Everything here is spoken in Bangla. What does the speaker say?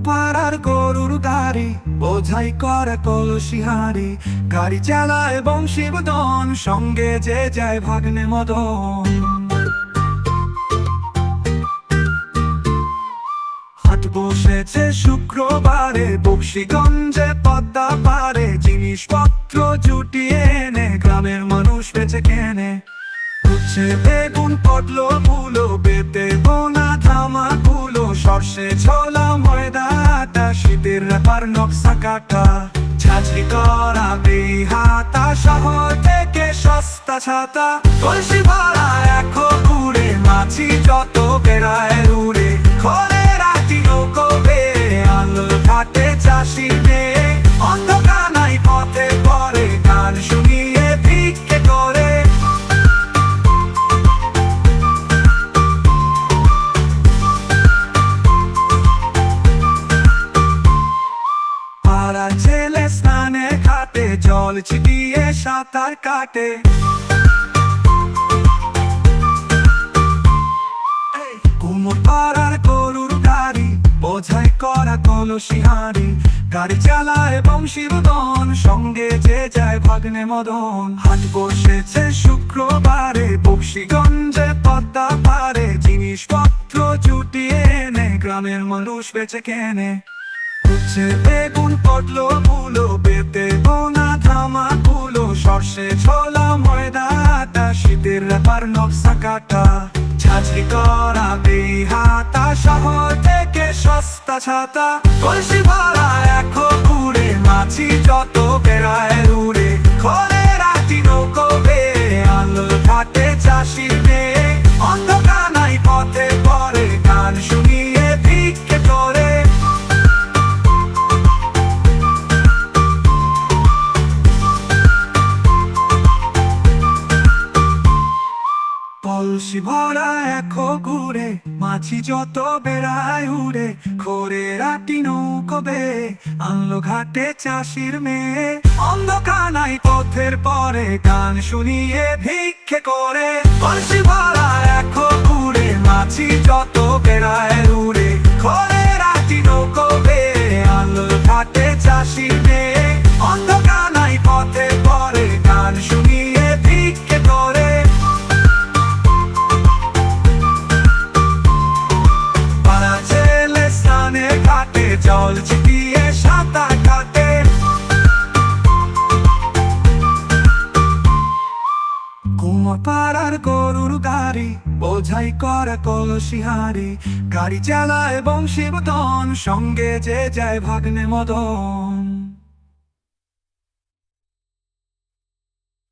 পাড়ার গরুর গাড়ি বোঝাই করে কলসি হাঁড়ি, গাড়ি চালায় বংশীবদন, সঙ্গে যে যায় ভাগ্নে মদন। হাট বসেছে শুক্রবারে বক্সিগঞ্জে পদ্মা পারে, জিনিসপত্র জুটিয়ে এনে গ্রামের মানুষ বেচে কেনে। উচ্ছে বেগুন পটল মূলো, বেতে বোনা ধামা কুলো, সর্ষে ছোলা ময়দা আটা, শীতের ব্যাপার নকশা কাটা, ঝাঁঝরি করা বেহাতা, শহর থেকে সস্তা ছাতা। কলসি ভরা এখো ঘুরে, মাছি যত বেড়ায় উড়ে, খরে রাতি নৌকো বেয়ে, আলো ঘাটে চাষি মেয়ে, অন্ধকার নাই পথে পরে, গান শুনিয়ে ভিক্ষে করে। পাড়ার ছেলে স্নানে ঘাটে, জল ছিটিয়ে সাঁতার কাটে। কুমোর পাড়ার গরুর গাড়ি বোঝাই করা কলসি হাঁড়ি, গাড়ি চালায় বংশীবদন, সঙ্গে যে যায় ভাগ্নে মদন। হাট বসেছে শুক্রবারে বক্সিগঞ্জে পদ্মা পারে, জিনিসপত্র জুটিয়ে এনে গ্রামের মানুষ বেচে কেনে। উচ্ছে বেগুন পটল মূলো, বেতে বোনা ধামা কুলো, সর্ষে ছোলা ময়দা আটা, শীতের ব্যাপার নকশা কাটা, ঝাঁঝরি করা বেহাতা, শহর থেকে সস্তা ছাতা। কলসি ভরা এখো ঘুরে, মাছি যত বেড়ায় উড়ে, খরে রাতি নৌকো বেয়ে, আলো ঘাটে চাষি মেয়ে, অন্ধকার নাই পথে পরে, গান শুনিয়ে ভিক্ষে করে। কলসি ভরা এখো ঘুরে, মাছি যত বেড়ায় উড়ে, খরে রাতি নৌকো বেয়ে, আনলো ঘাটে চাষির মেয়ে, অন্ধকার নাই পথের পরে, গান শুনিয়ে ভিক্ষে করে। কলসি ভরা এখো ঘুরে, মাছি যত বেড়ায় উড়ে, খরে রাতি নৌকো বেয়ে, আনলো ঘাটে চাষির মেয়ে, অন্ধকার নাই পথে পরে, গান শুনিয়ে ভিক্ষে করে। জল ছিটিয়ে সাঁতার কাটে। কুমোর পাড়ার গরুর গাড়ি বোঝাই করে কলসি হাঁড়ি, গাড়ি চালায় বংশীবদন, সঙ্গে যে যায় ভাগ্নে মদন।